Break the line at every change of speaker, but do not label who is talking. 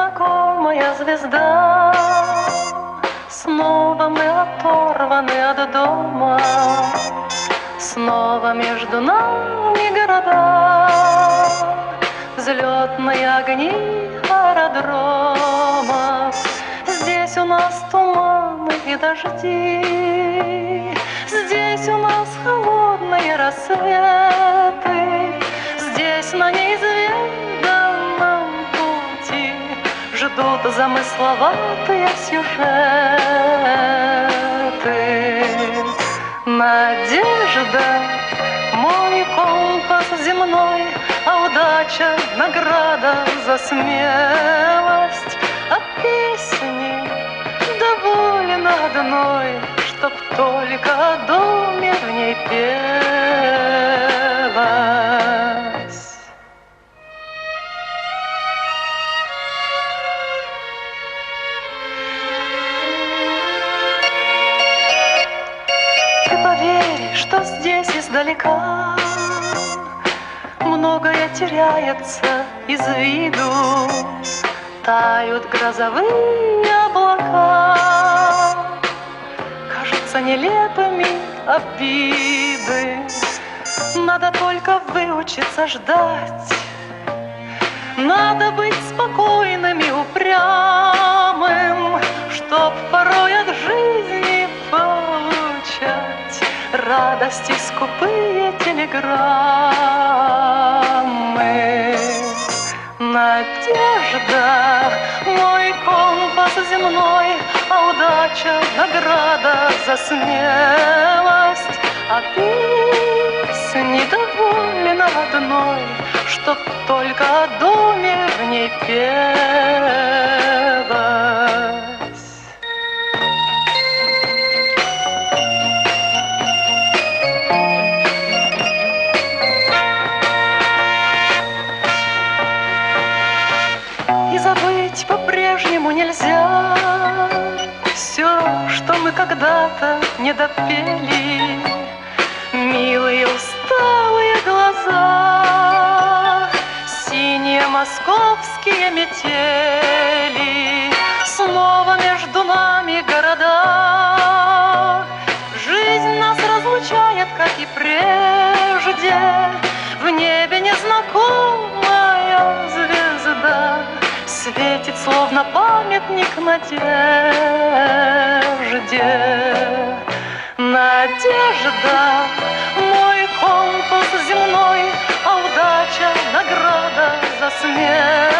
знакомая звезда. Снова мы оторваны от дома, снова между нами города, взлетные огни аэродрома. Здесь у нас туманы и дожди, здесь у нас холодные рассветы, здесь на неизведанном пути ждут замысловатые сюжеты. Надежда, мой компас земной, а удача — награда за смелость. А песни довольно одной, чтоб только о доме в ней пелось. Ты поверь, что здесь издалека многое теряется из виду, тают грозовые облака, кажутся нелепыми обиды. Надо только выучиться ждать, надо быть спокойным и упрямым, чтоб порой от жизни получать радости скупые телеграммы. Надежда, мой компас земной, а удача — награда за смелость. А песни довольно одной, чтоб только о доме в ней пелось. И забыть по-прежнему нельзя все, что мы когда-то не допели. Милые усталые глаза, синие московские метели, снова между нами города. Жизнь нас разлучает, как и прежде, в небе незнакомая звезда светит, словно памятник надежде. Надежда, мой компас земной, а удача — награда за смерть.